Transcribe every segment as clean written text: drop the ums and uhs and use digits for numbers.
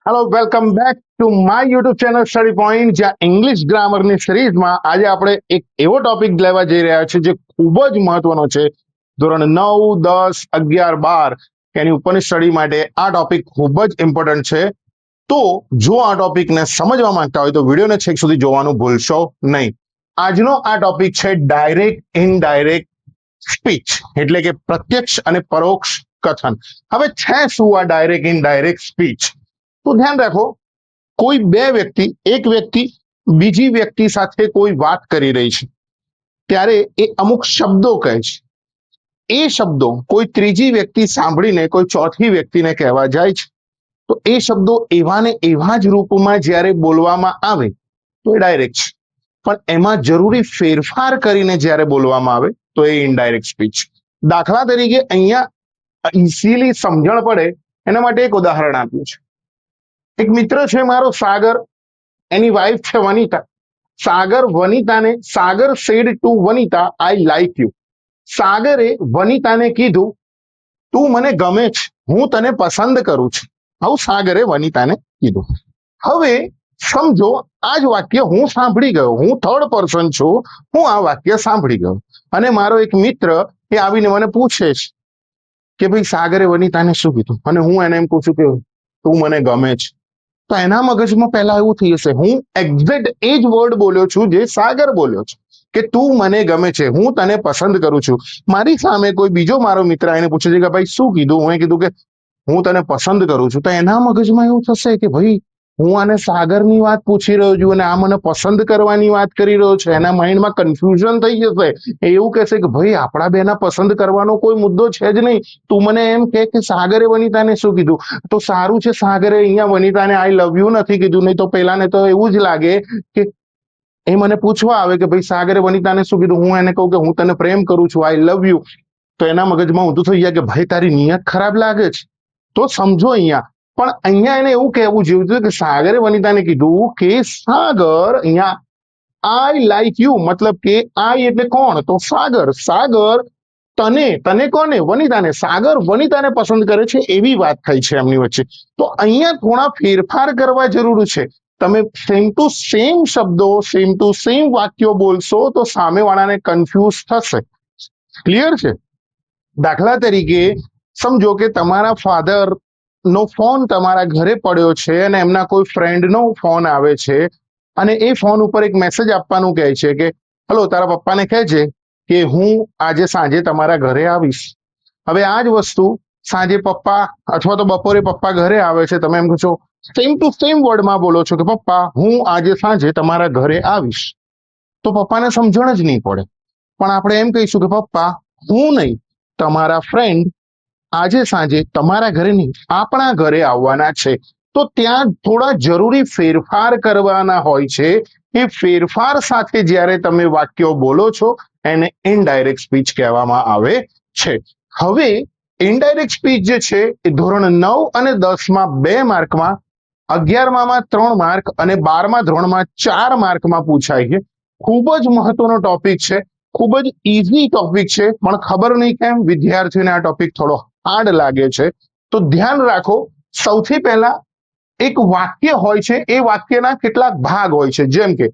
Hello welcome back to my YouTube channel study point, જ્યાં English ગ્રામરની સિરીઝમાં આજે આપણે એક એવો ટોપિક લેવા જઈ રહ્યા છીએ જે ખૂબ જ મહત્વનો છે. ધોરણ 9, 10, 11, 12 એની ઉપરની સ્ટડી માટે આ ટોપિક ખૂબ જ ઇમ્પોર્ટન્ટ છે. તો જો આ ટોપિકને સમજવા માંગતા હોય તો વિડીયોને છેક સુધી જોવાનું ભૂલશો નહીં. આજનો આ ટોપિક છે ડાયરેક્ટ ઇનડાયરેક્ટ સ્પીચ, એટલે કે પ્રત્યક્ષ અને પરોક્ષ કથન. હવે છે શું આ ડાયરેક્ટ ઇનડાયરેક્ટ સ્પીચ? તો ધ્યાન રાખો, કોઈ બે વ્યક્તિ, એક વ્યક્તિ બીજી વ્યક્તિ સાથે કોઈ વાત કરી રહી છે ત્યારે એ અમુક શબ્દો કહે છે. એ શબ્દો કોઈ ત્રીજી વ્યક્તિ સાંભળીને કોઈ ચોથી વ્યક્તિને કહેવા જાય છે. તો એ શબ્દો એવા ને એવા જ રૂપમાં જ્યારે બોલવામાં આવે તો એ ડાયરેક્ટ છે, પણ એમાં જરૂરી ફેરફાર કરીને જ્યારે બોલવામાં આવે તો એ ઇનડાયરેક્ટ સ્પીચ. દાખલા તરીકે અહીંયા ઇઝીલી સમજણ પડે એના માટે એક ઉદાહરણ આપ્યું છે. એક મિત્ર છે મારો સાગર, એની વાઈફ છે Vanita. Sagar said to Vanita, I like you. સાગરે વનિતાને કીધું, તું મને ગમે છે, હું તને પસંદ કરું છું. આવું સાગરે વનિતાને કીધું. હવે સમજો, આ જ વાક્ય હું સાંભળી ગયો, હું થર્ડ પર્સન છું, હું આ વાક્ય સાંભળી ગયો અને મારો એક મિત્ર એ આવીને મને પૂછે છે કે ભાઈ સાગરે વનિતાને શું કીધું, અને હું એને એમ પૂછું કે તું મને ગમે છે. તો એના મગજમાં પહેલા એવું થઈ હશે, હું એક્ઝેક્ટ એ જ વર્ડ બોલ્યો છું જે સાગર બોલ્યો છે કે તું મને ગમે છે, હું તને પસંદ કરું છું. મારી સામે કોઈ બીજો મારો મિત્ર એને પૂછે છે કે ભાઈ શું કીધું, હું કીધું કે હું તને પસંદ કરું છું. તો એના મગજમાં એવું થશે કે ભાઈ હું આને સાગરની વાત પૂછી રહ્યો છું અને આ મને પસંદ કરવાની વાત કરી રહ્યો છે. એના માઇન્ડમાં કન્ફ્યુઝન થઈ જશે. એવું કહેશે કે ભાઈ આપણા બેના પસંદ કરવાનો કોઈ મુદ્દો છે જ નહીં. તું મને એમ કે સાગરે વનિતાને શું કીધું? તો સારું છે સાગરે અહીંયા વનિતાને આઈ લવ યુ નથી કીધું, નહીં તો પેલાને તો એવું જ લાગે કે એ મને પૂછવા આવે કે ભાઈ સાગરે વનિતાને શું કીધું, હું એને કહું કે હું તને પ્રેમ કરું છું, આઈ લવ યુ. તો એના મગજમાં ઊંધું થઈ જાય કે ભાઈ તારી નિયત ખરાબ લાગે છે. તો સમજો અહીંયા, પણ અહીંયા એને એવું કહેવું જેવું છે કે સાગરે વનિતાને કીધું કે સાગર, અહીંયા આઈ લાઈક યુ, મતલબ કે આઈ એટલે કોણ? તો સાગર. સાગર તને કોને? વનિતાને. સાગર વનિતાને પસંદ કરે છે, એવી વાત થઈ છે એમની વચ્ચે. તો અહીંયા થોડા ફેરફાર કરવા જરૂર છે. તમે સેમ ટુ સેમ શબ્દો, સેમ ટુ સેમ વાક્યો બોલશો તો સામેવાળાને કન્ફ્યુઝ થશે. ક્લિયર છે? દાખલા તરીકે સમજો કે તમારા ફાધર નો ફોન તમારા ઘરે પડ્યો છે અને એમના કોઈ ફ્રેન્ડ નો ફોન આવે છે અને એ ફોન ઉપર એક મેસેજ આપવાનું કહે છે કે હલો, તારા પપ્પાને કહેજે કે હું આજે સાંજે તમારા ઘરે આવીશ. હવે આ જ વસ્તુ સાંજે પપ્પા અથવા તો બપોરે પપ્પા ઘરે આવે છે, તમે એમ કહો છો, સેમ ટુ સેમ વર્ડમાં બોલો છો કે પપ્પા હું આજે સાંજે તમારા ઘરે આવીશ. તો પપ્પાને સમજણ જ નહીં પડે. પણ આપણે એમ કહીશું કે પપ્પા હું નહીં, તમારા ફ્રેન્ડ આજે સાંજે તમારા ઘરે નહીં, આપણા ઘરે આવવાના છે. તો ત્યાં થોડા જરૂરી ફેરફાર કરવાના હોય છે. એ ફેરફાર સાથે જ્યારે તમે વાક્યો બોલો છો એને ઇનડાયરેક્ટ સ્પીચ કહેવામાં આવે છે. હવે ઇનડાયરેક્ટ સ્પીચ જે છે એ ધોરણ 9 અને 10માં 2 માર્કમાં, 11માં 3 માર્ક અને 12મા ધોરણમાં 4 માર્કમાં પૂછાય છે. ખૂબ જ મહત્વનો ટોપિક છે, ખૂબ જ ઈઝી ટોપિક છે, પણ ખબર નહીં કેમ વિદ્યાર્થીઓને આ ટોપિક થોડો હાર્ડ લાગે છે. તો ધ્યાન રાખો, સૌથી પહેલા એક વાક્ય હોય છે, એ વાક્યના કેટલાક ભાગ હોય છે. જેમ કે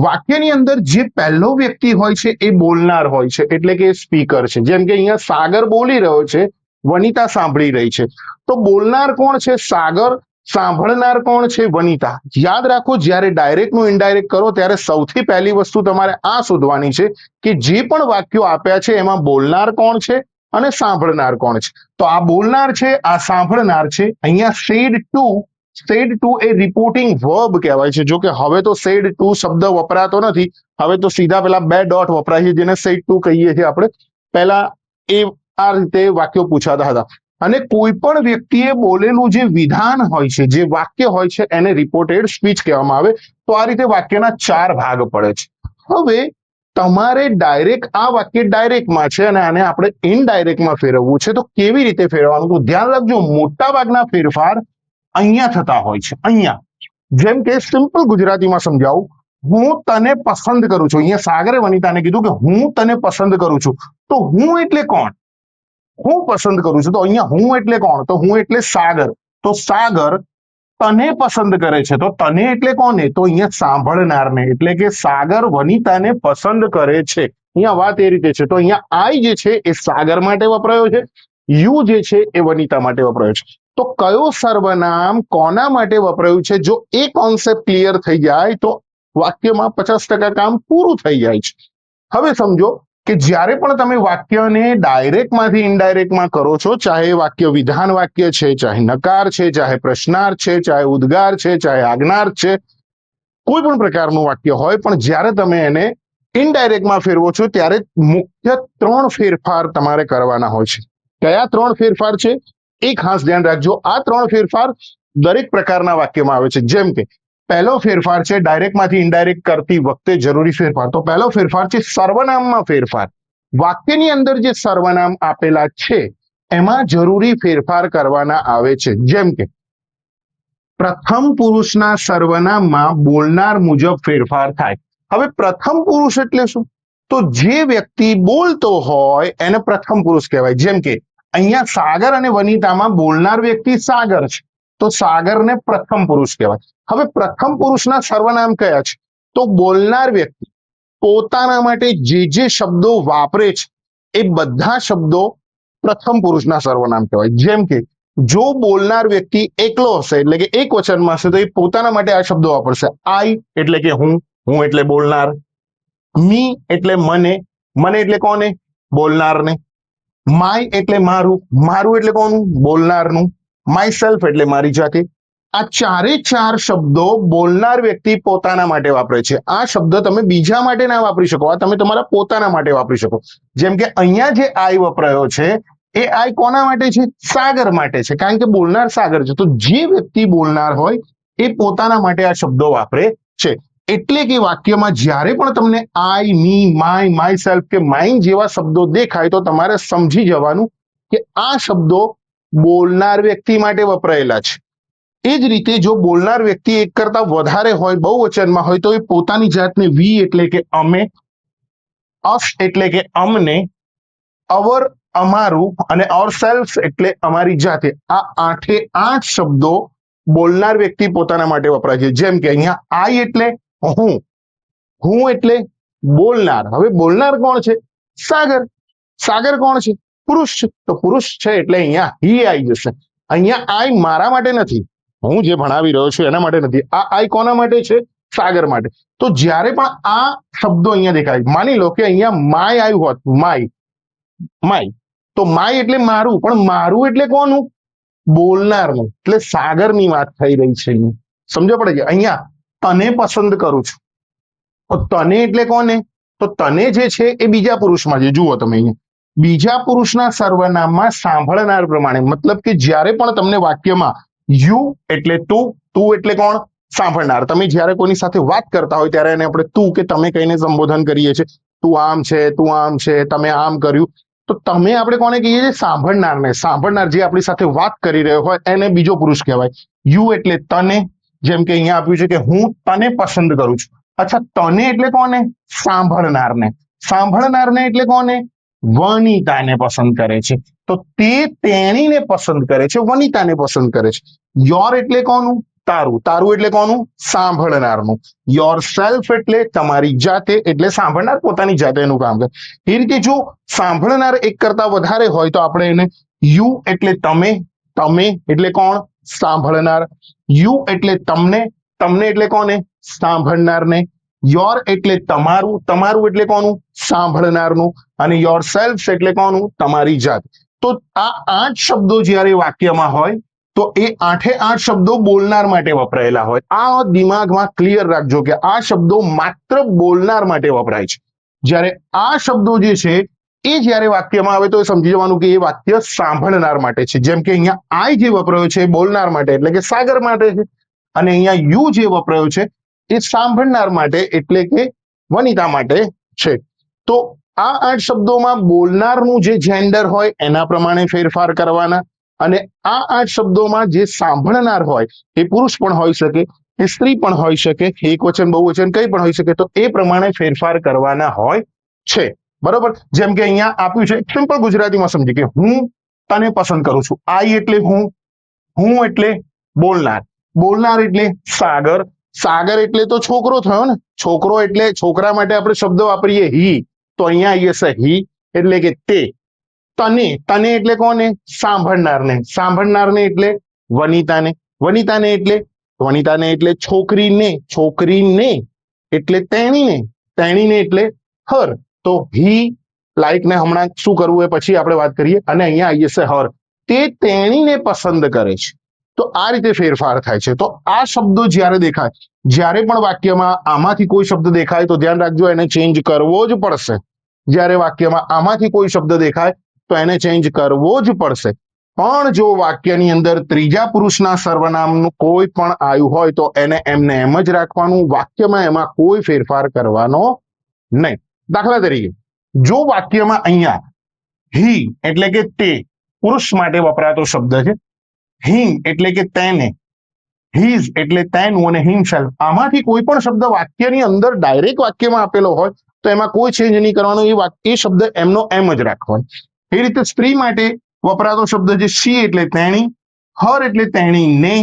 વાક્યની અંદર જે પહેલો વ્યક્તિ હોય છે એ બોલનાર હોય છે, એટલે કે સ્પીકર છે. જેમ કે અહીંયા સાગર બોલી રહ્યો છે, વનિતા સાંભળી રહી છે. તો બોલનાર કોણ છે? સાગર. સાંભળનાર કોણ છે? વનિતા. યાદ રાખો, જ્યારે ડાયરેક્ટ નું ઇનડાયરેક્ટ કરો ત્યારે સૌથી પહેલી વસ્તુ તમારે આ શોધવાની છે કે જે પણ વાક્યો આપ્યા છે એમાં બોલનાર કોણ છે અને સાંભળનાર કોણ છે. તો આ બોલનાર છે, આ સાંભળનાર છે. અહીંયા said to A reporting verb કહેવાય છે. જો કે હવે તો સેડ ટુ શબ્દ વપરાતો નથી, હવે તો સીધા પેલા 2 ડોટ વપરાય છે જેને સેડ ટુ કહીએ છીએ આપણે. પહેલા એ આ રીતે વાક્યો પૂછાતા હતા. અને કોઈ પણ વ્યક્તિએ બોલેલું જે વિધાન હોય છે, જે વાક્ય હોય છે, એને રિપોર્ટેડ સ્પીચ કહેવામાં આવે. તો આ રીતે વાક્યના 4 ભાગ પડે છે. હવે તમારે ડાયરેક્ટ, આ વાક્ય ડાયરેક્ટમાં છે અને આને આપણે ઇનડાયરેક્ટમાં ફેરવવું છે. તો કેવી રીતે ફેરવવાનું? તો ધ્યાન રાખજો, મોટા ભાગના ફેરફાર અહીંયા થતા હોય છે. અહીંયા જેમ કે સિમ્પલ ગુજરાતીમાં સમજાવું, હું તને પસંદ કરું છું. અહીંયા સાગરે વનિતાને કીધું કે હું તને પસંદ કરું છું. તો હું એટલે કોણ? હું પસંદ કરું છું. તો અહીંયા હું એટલે કોણ? તો હું એટલે સાગર. તો સાગર તને પસંદ કરે છે. તો તને એટલે કોને? તો અહીંયા સાંભળનારને, એટલે કે સાગર વનિતાને પસંદ કરે છે. અહીંયા વાત એ રીતે છે. તો અહીંયા આઈ જે છે એ સાગર માટે વપરાયો છે, યુ જે છે એ વનિતા માટે વપરાયો છે. તો કયો સર્વનામ કોના માટે વપરાયું છે? જો એ કોન્સેપ્ટ ક્લિયર થઈ જાય તો વાક્યમાં 50% કામ પૂરું થઈ જાય છે. હવે સમજો કે જ્યારે પણ તમે વાક્યને ડાયરેક્ટમાંથી ઇનડાયરેક્ટમાં કરો છો, ચાહે વાક્ય વિધાન વાક્ય છે, ચાહે નકાર છે, ચાહે પ્રશ્નાર્થ છે, ચાહે ઉદ્ગાર છે, ચાહે આજ્ઞાર્થ છે, કોઈ પણ પ્રકારનું વાક્ય હોય, પણ જ્યારે તમે એને ઇનડાયરેક્ટમાં ફેરવો છો ત્યારે મુખ્ય 3 ફેરફાર તમારે કરવાના હોય છે. કયા 3 ફેરફાર છે એ ખાસ ધ્યાન રાખજો. આ 3 ફેરફાર દરેક પ્રકારના વાક્યમાં આવે છે. જેમ કે પહેલો ફેરફાર છે ડાયરેક્ટમાંથી ઇનડાયરેક્ટ કરતી વખતે જરૂરી ફેરફાર. તો પહેલો ફેરફાર છે સર્વનામમાં ફેરફાર. વાક્યની અંદર જે સર્વનામ આપેલા છે એમાં જરૂરી ફેરફાર કરવાના આવે છે. જેમ કે પ્રથમ પુરુષના સર્વનામમાં બોલનાર મુજબ ફેરફાર થાય. હવે પ્રથમ પુરુષ એટલે શું? તો જે વ્યક્તિ બોલતો હોય એને પ્રથમ પુરુષ કહેવાય. જેમ કે અહીંયા સાગર અને વનિતામાં બોલનાર વ્યક્તિ સાગર છે, તો સાગરને પ્રથમ પુરુષ કહેવાય. હવે પ્રથમ પુરુષના સર્વનામ કયા છે? તો બોલનાર વ્યક્તિ પોતાના માટે જે શબ્દો વાપરે છે એ બધા શબ્દો પ્રથમ પુરુષના સર્વનામ કહેવાય. જેમ કે જો બોલનાર વ્યક્તિ એકલો હશે, એટલે કે એક વચનમાં હશે, તો એ પોતાના માટે આ શબ્દો વાપરશે. આઈ એટલે કે હું એટલે બોલનાર. મી એટલે મને એટલે કોને? બોલનારને. માય એટલે મારું એટલે કોનું? બોલનારનું. માય સેલ્ફ એટલે મારી જાતે. આ ચારે 4 શબ્દો બોલનાર વ્યક્તિ પોતાના માટે વાપરે છે. આ શબ્દ તમે બીજા માટે ના વાપરી શકો, આ તમે તમારા પોતાના માટે વાપરી શકો. જેમ કે અહીંયા જે આઈ વપરાયો છે એ આઈ કોના માટે છે? સાગર માટે છે, કારણ કે બોલનાર સાગર છે. તો જે વ્યક્તિ બોલનાર હોય એ પોતાના માટે આ શબ્દો વાપરે છે. એટલે કે વાક્યમાં જ્યારે પણ તમને આઈ, મી, માય સેલ્ફ કે માઇન જેવા શબ્દો દેખાય તો તમારે સમજી જવાનું કે આ શબ્દો બોલનાર વ્યક્તિ માટે વપરાયેલા છે. એ જ રીતે જો બોલનાર વ્યક્તિ એક કરતા વધારે હોય, બહુવચનમાં હોય, તો એ પોતાની જાતને વી એટલે કે અમે, અસ એટલે કે અમને, અવર અમારું અને અવર સેલ્ફ એટલે અમારી જાતે, આ 8 શબ્દો બોલનાર વ્યક્તિ પોતાના માટે વપરાય છે. જેમ કે અહીંયા આઈ એટલે હું એટલે બોલનાર. હવે બોલનાર કોણ છે? સાગર. સાગર કોણ છે? પુરુષ છે. તો પુરુષ છે એટલે અહીંયા હી આવી જશે. અહીંયા આઈ મારા માટે નથી, હું જે ભણાવી રહ્યો છું એના માટે નથી. આ આઈ કોના માટે છે? સાગર માટે. તો જ્યારે પણ આ શબ્દો અહીંયા દેખાય, માની લો કે અહીંયા માય આવ્યું હોત, માય, તો માય એટલે મારું, પણ મારું એટલે કોનું? બોલનારનું. એટલે સાગરની વાત થઈ રહી છે. સમજો પડે છે? અહીંયા તને પસંદ કરું છું, તો તને એટલે કોને? તો તને જે છે એ બીજા પુરુષમાં છે. જુઓ તમે અહીંયા બીજા પુરુષના સર્વનામમાં સાંભળનાર પ્રમાણે, મતલબ કે જ્યારે પણ તમને વાક્યમાં યુ એટલે તું એટલે કોણ? સાંભળનાર. તમે જ્યારે કોઈની સાથે વાત કરતા હોય ત્યારે એને આપણે તું કે તમે કહીને સંબોધન કરીએ છીએ. તું આમ છે, તમે આમ કર્યું. તો તમે આપણે કોને કહીએ છીએ? સાંભળનારને. સાંભળનાર જે આપણી સાથે વાત કરી રહ્યો હોય એને બીજો પુરુષ કહેવાય. યુ એટલે તને. જેમ કે અહીંયા આપ્યું છે કે હું તને પસંદ કરું છું. અચ્છા, તને એટલે કોને? સાંભળનારને. સાંભળનારને એટલે કોને? વનિતાને પસંદ કરે છે. તો તે તેણીને પસંદ કરે છે, વનિતાને પસંદ કરે છે. યોર એટલે કોનું? તારું. તારું એટલે કોનું? સાંભળનારનું. યોર સેલ્ફ એટલે તમારી જાતે, એટલે સાંભળનાર પોતાની જાતે એનું કામ કરે. એ રીતે જો સાંભળનાર એક કરતા વધારે હોય તો આપણે એને યુ એટલે તમે એટલે કોણ? સાંભળનાર. યુ એટલે તમને એટલે કોને? સાંભળનારને. યોર એટલે તમારું એટલે કોનું? સાંભળનારનું. અને યોર સેલ્ફ એટલે કોનું? તમારી જાત. તો આ 8 શબ્દો જ્યારે વાક્યમાં હોય તો એ 8 શબ્દો બોલનાર માટે વપરાયેલા હોય. આ દિમાગમાં ક્લિયર રાખજો કે આ શબ્દો માત્ર બોલનાર માટે વપરાય છે. જ્યારે આ શબ્દો જે છે એ જ્યારે વાક્યમાં આવે તો સમજી જવાનું કે એ વાક્ય સાંભળનાર માટે છે. જેમ કે અહીંયા આઈ જે વપરાયો છે એ બોલનાર માટે એટલે કે સાગર માટે છે, અને અહીંયા યુ જે વપરાયો છે એ સાંભળનાર માટે એટલે કે વનિતા માટે છે. તો આ 8 શબ્દોમાં બોલનારનું જે જેન્ડર હોય એના પ્રમાણે ફેરફાર કરવાના, અને આ 8 શબ્દોમાં જે સાંભળનાર હોય એ પુરુષ પણ હોઈ શકે, એ સ્ત્રી પણ હોઈ શકે, એક વચન બહુવચન કંઈ પણ હોઈ શકે. તો એ પ્રમાણે ફેરફાર કરવાના હોય છે. બરોબર? જેમ કે અહીંયા આપ્યું છે, સિમ્પલ ગુજરાતીમાં સમજી કે હું તને પસંદ કરું છું. આઈ એટલે હું એટલે બોલનાર. બોલનાર એટલે સાગર. સાગર એટલે તો છોકરો થયો ને. છોકરો એટલે છોકરા માટે આપણે શબ્દ વાપરીએ હી, તો અહીંયા આવીએ છે હી એટલે કે તે. તને, તને એટલે કોને? સાંભળનારને. સાંભળનારને એટલે વનિતાને. વનિતાને એટલે વનિતાને એટલે છોકરીને. છોકરીને એટલે તેણીને. તેણીને એટલે હર. તો હી લાઈક ને હમણાં શું કરવું એ પછી આપણે વાત કરીએ. અને અહીંયા આવીએ છે હર. તે તેણીને પસંદ કરે છે. તો આ રીતે ફેરફાર થાય છે. તો આ શબ્દો જ્યારે દેખાય, જ્યારે પણ વાક્યમાં આમાંથી કોઈ શબ્દ દેખાય તો ધ્યાન રાખજો, એને ચેન્જ કરવો જ પડશે. જ્યારે વાક્યમાં આમાંથી કોઈ શબ્દ દેખાય તો એને ચેન્જ કરવો જ પડશે. પણ જો વાક્યની અંદર ત્રીજા પુરુષના સર્વનામનું કોઈ પણ આવ્યું હોય તો એને એમને એમ જ રાખવાનું. વાક્યમાં એમાં કોઈ ફેરફાર કરવાનો નહીં. દાખલા તરીકે જો વાક્યમાં અહીંયા હી એટલે કે તે પુરુષ માટે વપરાતો શબ્દ છે, હિમ એટલે કે તેને, હિઝ એટલે તેનું અને હિમસેલ્ફ, આમાંથી કોઈ પણ શબ્દ વાક્યની અંદર ડાયરેક્ટ વાક્યમાં આપેલો હોય તો એમાં કોઈ ચેન્જ નહીં કરવાનો. એ શબ્દ એમનો એમ જ રાખવાનો. એ રીતે સ્ત્રી માટે વપરાતો શબ્દ છે શી એટલે તેણી, હર એટલે તેણીને,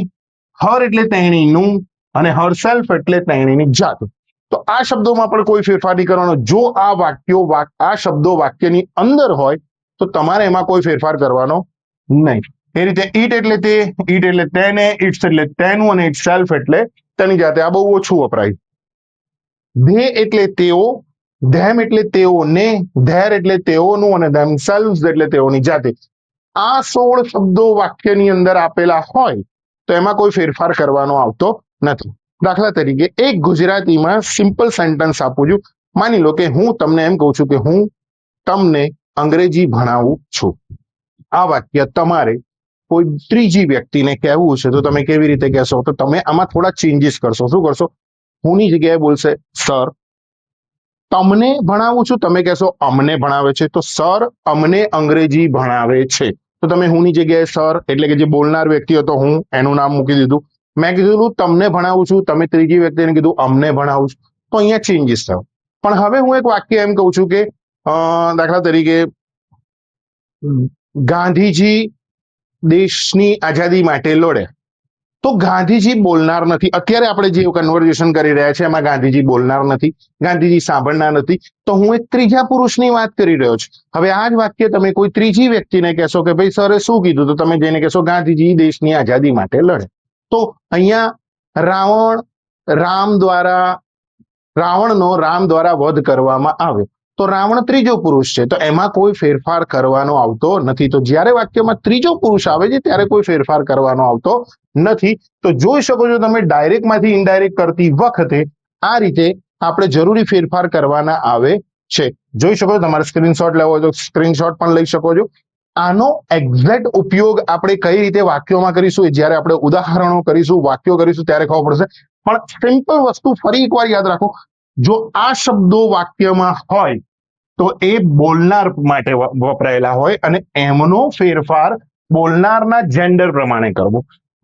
હર એટલે તેણીનું અને હરસેલ્ફ એટલે તેણીની જાત. તો આ શબ્દોમાં પણ કોઈ ફેરફાર નહીં કરવાનો. જો આ વાક્યો આ શબ્દો વાક્યની અંદર હોય તો તમારે એમાં કોઈ ફેરફાર કરવાનો નહીં. એ રીતે ઈટ એટલે તે, ઈટ એટલે તેને, ઇટ્સ એટલે તેનું અને ઇટ સેલ્ફ એટલે તેની જાતે. આ બહુ ઓછું વપરાય. ધે એટલે તેઓ, ધેમ એટલે તેઓને, ધેર એટલે તેઓનું અને ધેમસેલ્વ્સ એટલે તેઓની જાતે. આ 16 શબ્દો વાક્યની અંદર આપેલા હોય તો એમાં કોઈ ફેરફાર કરવાનો આવતો નથી. દાખલા તરીકે એક ગુજરાતીમાં સિમ્પલ સેન્ટેન્સ આપું છું. માની લો કે હું તમને એમ કહું છું કે હું તમને અંગ્રેજી ભણાવું છું. આ વાક્ય તમારે કોઈ ત્રીજી વ્યક્તિને કહેવું છે તો તમે કેવી રીતે કહેશો? તો તમે આમાં થોડા ચેન્જીસ કરશો. શું કરશો? હુંની જગ્યાએ બોલશે સર. તમને ભણાવું છું તમે કહેશો અમને ભણાવે છે. તો સર અમને અંગ્રેજી ભણાવે છે. તો તમે હુંની જગ્યાએ સર એટલે કે જે બોલનાર વ્યક્તિ હતો હું, એનું નામ મૂકી દીધું. મેં કીધું તમને ભણાવું છું, તમે ત્રીજી વ્યક્તિને કીધું અમને ભણાવું છું. તો અહીંયા ચેન્જીસ થયો. પણ હવે હું એક વાક્ય એમ કહું છું કે દાખલા તરીકે ગાંધીજી દેશની આઝાદી માટે લડે. તો ગાંધીજી બોલનાર નથી. અત્યારે આપણે જે કન્વર્ઝેશન કરી રહ્યા છે એમાં ગાંધીજી બોલનાર નથી, ગાંધીજી સાંભળનાર નથી. તો હું એક ત્રીજા પુરુષની વાત કરી રહ્યો છું. હવે આ જ વાક્ય તમે કોઈ ત્રીજી વ્યક્તિને કહેશો કે ભાઈ સરે શું કીધું, તો તમે જઈને કહેશો ગાંધીજી દેશની આઝાદી માટે લડે. તો અહીંયા રાવણનો રામ દ્વારા વધ કરવામાં આવ્યો. તો રાવણ ત્રીજો પુરુષ છે, તો એમાં કોઈ ફેરફાર કરવાનો આવતો નથી. તો જ્યારે વાક્યમાં ત્રીજો પુરુષ આવે છે ત્યારે કોઈ ફેરફાર કરવાનો આવતો નથી. તો જોઈ શકો છો તમે ડાયરેક્ટ માંથી ઇનડાયરેક્ટ કરતી વખતે આ રીતે આપણે જરૂરી ફેરફાર કરવાના આવે છે. જોઈ શકો છો. તમારે સ્ક્રીનશોટ લેવો હોય તો સ્ક્રીનશોટ પણ લઈ શકો છો. આનો એક્ઝેક્ટ ઉપયોગ આપણે કઈ રીતે વાક્યોમાં કરીશું એ જ્યારે આપણે ઉદાહરણો કરીશું, વાક્યો કરીશું ત્યારે ખબર પડશે. પણ સિમ્પલ વસ્તુ ફરી એકવાર યાદ રાખો. જો આ શબ્દો વાક્યમાં હોય તો એ બોલનાર માટે વપરાયેલા હોય અને એમનો ફેરફાર બોલનારના જેન્ડર પ્રમાણે કરવો.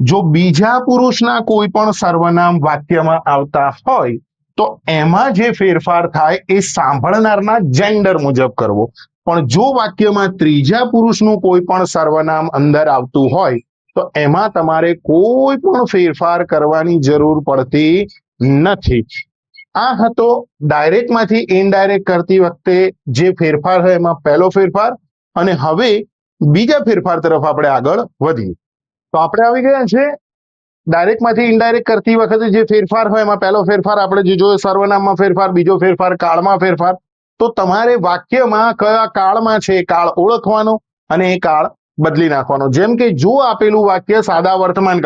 જો બીજા પુરુષના કોઈ પણ સર્વનામ વાક્યમાં આવતા હોય તો એમાં જે ફેરફાર થાય એ સાંભળનારના જેન્ડર મુજબ કરવો. પણ જો વાક્યમાં ત્રીજા પુરુષનું કોઈ પણ સર્વનામ અંદર આવતું હોય તો એમાં તમારે કોઈ પણ ફેરફાર કરવાની જરૂર પડતી નથી. આ હતો ડાયરેક્ટ માંથી ઇનડાયરેક્ટ કરતી વખતે જે ફેરફાર હોય એમાં પહેલો ફેરફાર. અને હવે બીજા ફેરફાર તરફ આપણે આગળ વધીએ. તો આપણે આવી ગયા છે ડાયરેક્ટ માંથી ઇનડાયરેક્ટ કરતી વખતે જે ફેરફાર હોય એમાં પહેલો ફેરફાર આપણે જે જોયો સર્વનામમાં ફેરફાર, બીજો ફેરફાર કાળમાં ફેરફાર. તો તમારે વાક્યમાં કયા કાળમાં છે એ કાળ ઓળખવાનો અને એ કાળ બદલી નાખવાનો. જેમ કે જો આપેલું વાક્ય સાદા વર્તમાન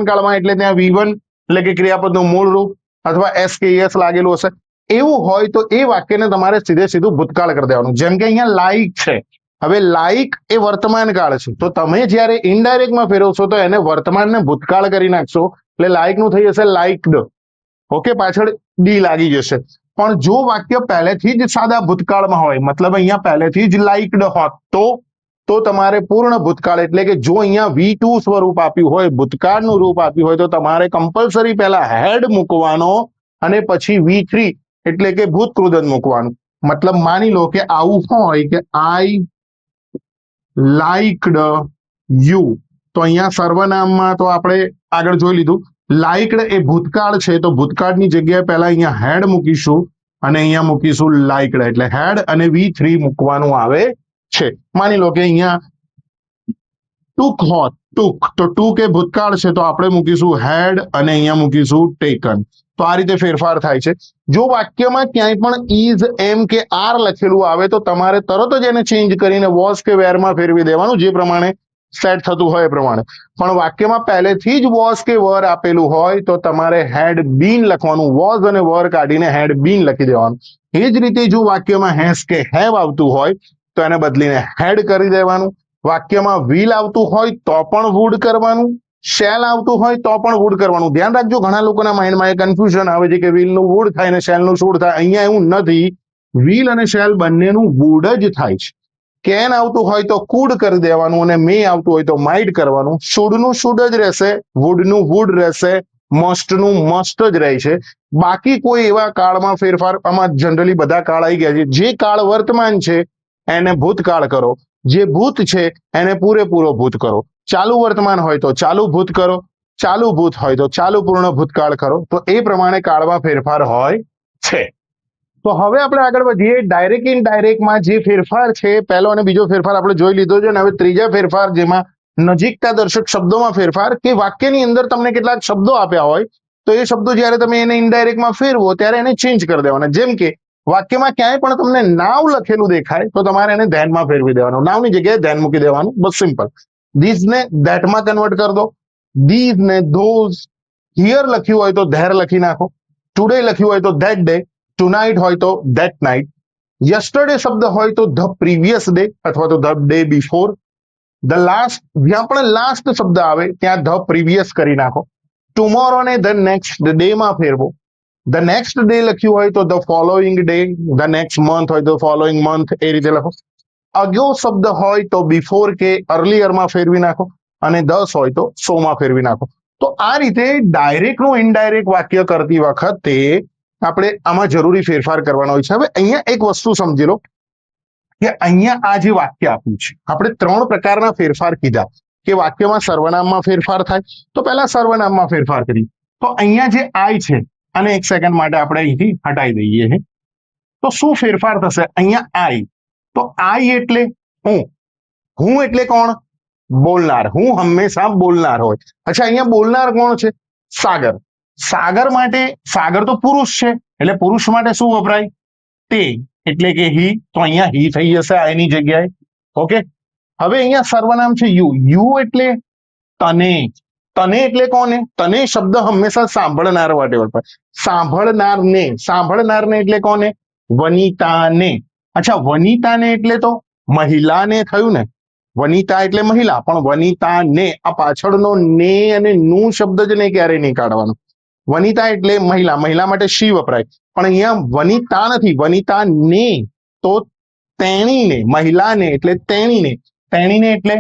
કાળમાં એટલે ત્યાં V1 એટલે કે ક્રિયાપદનું મૂળ રૂપ અથવા SKS લાગેલું હશે. એવું હોય તો એ વાક્યને તમારે સીધું ભૂતકાળ કરી દેવાનું. જેમ કે અહીંયા લાઈક છે. હવે લાઈક એ વર્તમાન કાળ છે, તો તમે જ્યારે ઇનડાયરેક્ટમાં ફેરવશો તો એને વર્તમાનને ભૂતકાળ કરી નાખશો એટલે લાઈક નું થઈ જશે લાઈકડ. ઓકે, પાછળ ડી લાગી જશે. પણ જો વાક્ય પહેલેથી જ સાદા ભૂતકાળમાં હોય, મતલબ અહીંયા પહેલેથી જ લાઈકડ હોત તો તમારે પૂર્ણ ભૂતકાળ એટલે કે જો અહીંયા V2 સ્વરૂપ આપ્યું હોય, ભૂતકાળનું રૂપ આપ્યું હોય તો તમારે કમ્પલસરી પહેલા હેડ મૂકવાનો અને પછી V3 એટલે કે ભૂતકૃદંત મૂકવાનું. મતલબ માની લો કે આવું હોય કે આઈ લાઇકડ યુ, તો અહીંયા સર્વનામમાં તો આપણે આગળ જોઈ લીધું. લાઇક્ડ એ ભૂતકાળ છે, તો ભૂતકાળની જગ્યાએ પહેલા અહીંયા હેડ મૂકીશું અને અહીંયા મૂકીશું લાઇક્ડ, એટલે હેડ અને V3 મૂકવાનું આવે છે. માની લો કે અહીંયા ટુક હોત, ટુક, તો ટુક એ ભૂતકાળ છે, તો આપણે મૂકીશું હેડ અને અહીંયા મૂકીશું ટેકન. તો આ રીતે ફેરફાર થાય છે. જો વાક્યમાં ક્યાંય પણ ઇઝ, એમ કે આર લખેલું આવે તો તમારે તરત જ એને ચેન્જ કરીને વોઝ કે વેરમાં ફેરવી દેવાનું, જે પ્રમાણે સેટ થતું હોય એ પ્રમાણે. પણ વાક્યમાં પહેલેથી જ વોઝ કે વર આપેલું હોય તો તમારે હેડ બીન લખવાનું, વોઝ અને વર કાઢીને હેડ બીન લખી દેવાનું. એ જ રીતે જો વાક્યમાં હેઝ કે હેવ આવતું હોય તો એને બદલીને હેડ કરી દેવાનું. વાક્યમાં વિલ આવતું હોય તો પણ વુડ કરવાનું, શેલ આવતું હોય તો પણ વુડ કરવાનું. ધ્યાન રાખજો, ઘણા લોકોના માઇન્ડમાં એ કન્ફ્યુઝન આવે છે કે વિલનું વુડ થાય ને શેલનું શુડ થાય. અહીંયા એવું નથી. વિલ અને શેલ બંનેનું વુડ જ થાય છે. કેન આવતું હોય તો કુડ કરી દેવાનું અને મે આવતું હોય તો માઇટ કરવાનું. શુડનું શુડ જ રહેશે, વુડનું વુડ રહેશે, મસ્ટનું મસ્ટ જ રહે છે. બાકી કોઈ એવા કાળમાં ફેરફાર, આમાં જનરલી બધા કાળ આવી ગયા છે. જે કાળ વર્તમાન છે એને ભૂતકાળ કરો, જે ભૂત છે એને પૂરેપૂરો ભૂત કરો. ચાલુ વર્તમાન હોય તો ચાલુ ભૂત કરો, ચાલુ ભૂત હોય તો ચાલુ પૂર્ણ ભૂતકાળ કરો. તો એ પ્રમાણે કાળમાં ફેરફાર હોય છે. તો હવે આપણે આગળ વધીએ. ડાયરેક્ટ ઇનડાયરેક્ટમાં જે ફેરફાર છે, પહેલો અને બીજો ફેરફાર આપણે જોઈ લીધો છે, અને હવે ત્રીજા ફેરફાર, જેમાં નજીકતા દર્શક શબ્દોમાં ફેરફાર, કે વાક્યની અંદર તમને કેટલાક શબ્દો આપ્યા હોય તો એ શબ્દો જ્યારે તમે એને ઇનડાયરેક્ટમાં ફેરવો ત્યારે એને ચેન્જ કરી દેવાના. જેમ કે વાક્યમાં ક્યાંય પણ તમને નાવ લખેલું દેખાય તો તમારે એને ધેનમાં ફેરવી દેવાનું. નાવની જગ્યાએ ધેન મૂકી દેવાનું, બસ સિમ્પલ. ધીસ ને ધેટમાં કન્વર્ટ કરી દો. ધીસ ને ધોઝ. હિયર લખ્યું હોય તો ધેર લખી નાખો. ટુડે લખ્યું હોય તો ધેટ ડે. ટુનાઇટ હોય તો ધેટ નાઇટ. યસ્ટરડે શબ્દ હોય તો ધ પ્રીવિયસ ડે અથવા તો the day before. The last, જ્યાં પણ લાસ્ટ શબ્દ આવે ત્યાં ધ પ્રીવિયસ કરી નાખો. ટુમોરો ને ધ નેક્સ્ટ ડે માં ફેરવો. ધ નેક્સ્ટ ડે લખ્યું હોય તો the following day. The next month હોય તો ફોલોઈંગ મંથ, એ રીતે લખો. અગો શબ્દ હોય તો બિફોર કે અર્લિયરમાં ફેરવી નાખો, અને 10 હોય તો 100 માં ફેરવી નાખો. તો આ રીતે ડાયરેક્ટ નું ઇનડાયરેક્ટ વાક્ય કરતી વખતે આપણે આમાં જરૂરી ફેરફાર કરવાનો હોય છે. હવે અહીંયા એક વસ્તુ સમજી લો કે અહીંયા આ જે વાક્ય આપ્યું છે, આપણે 3 પ્રકારના ફેરફાર કીધા કે વાક્યમાં સર્વનામમાં ફેરફાર થાય. તો પહેલા સર્વનામમાં ફેરફાર કરીએ. તો અહીંયા જે આઈ છે અને એક સેકન્ડ માટે આપણે અહીંથી હટાવી દઈએ. તો શું ફેરફાર થશે? અહીંયા આઈ, તો આઈ એટલે હું. હું એટલે કોણ? બોલનાર. હું હંમેશા બોલનાર હોય. અચ્છા, અહીંયા બોલનાર કોણ છે? સાગર. સાગર માટે, સાગર તો પુરુષ છે એટલે પુરુષ માટે શું વપરાય? તે, એટલે કે હી. તો અહીંયા હી થઈ જશે આની જગ્યાએ. ઓકે. હવે અહીંયા સર્વનામ છે યુ. યુ એટલે તને. તને એટલે કોને? તને શબ્દ હંમેશા સાંભળનાર માટે વપરાય. સાંભળનારને. સાંભળનારને એટલે કોને? વનિતાને. અચ્છા, વનિતાને એટલે તો મહિલાને થયું ને. વનિતા એટલે મહિલા, પણ વનિતાને, આ પાછળનો ને અને નું શબ્દ જ ને ક્યારે નહીં કાઢવાનો. વનિતા એટલે મહિલા, મહિલા માટે શી વપરાય, પણ અહીંયા વનિતા નથી, વનિતા ને. તો તેણીને, મહિલાને એટલે તેણીને, તેણીને એટલે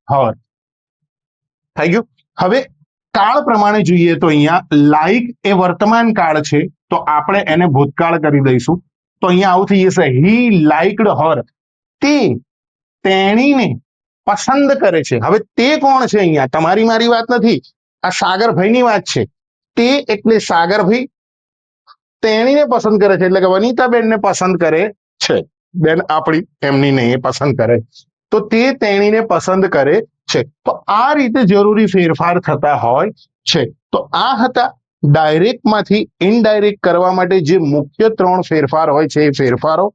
હર. થઈ ગયું. હવે કાળ પ્રમાણે જોઈએ તો અહીંયા લાઈક એ વર્તમાન કાળ છે, તો આપણે એને ભૂતકાળ કરી દઈશું. તો અહીંયા આવું થઈ જશે, હી લાઇકડ હર. તે તેણીને પસંદ કરે છે. હવે તે કોણ છે? અહીંયા તમારી મારી વાત નથી, આ સાગરભાઈની વાત છે. તે એટલે સાગરભાઈ તેણીને પસંદ કરે છે, એટલે કે વનિતાબેનને પસંદ કરે છે. બેન આપણી, એમની નહીં, એ પસંદ કરે. તો તે તેણીને પસંદ કરે છે. તો આ રીતે જરૂરી ફેરફાર થતા હોય છે. તો આ હતા ડાયરેક્ટમાંથી ઇનડાયરેક્ટ કરવા માટે જે મુખ્ય 3 ફેરફાર હોય છે, એ ફેરફારો.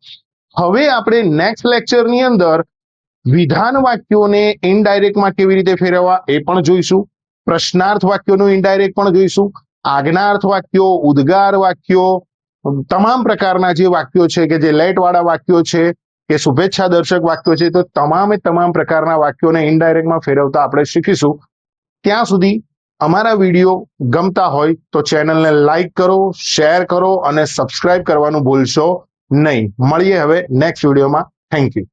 હવે આપણે નેક્સ્ટ લેક્ચરની અંદર વિધાન વાક્યોને ઇનડાયરેક્ટમાં કેવી રીતે ફેરવવા એ પણ જોઈશું. પ્રશ્નાર્થ વાક્યોનું ઇનડાયરેક્ટ પણ જોઈશું. આજ્ઞાર્થ વાક્યો, ઉદ્ગાર વાક્યો, તમામ પ્રકારના જે વાક્યો છે કે જે લેટ વાળા વાક્યો છે કે શુભેચ્છા દર્શક વાક્યો છે, તો તમામ પ્રકારના વાક્યોને ઇનડાયરેક્ટમાં ફેરવતા આપણે શીખીશું. ત્યાં સુધી અમારા વિડીયો ગમતા હોય તો ચેનલને લાઈક કરો, શેર કરો અને સબસ્ક્રાઇબ કરવાનું ભૂલશો નહીં. મળીએ હવે નેક્સ્ટ વિડીયોમાં. Thank you.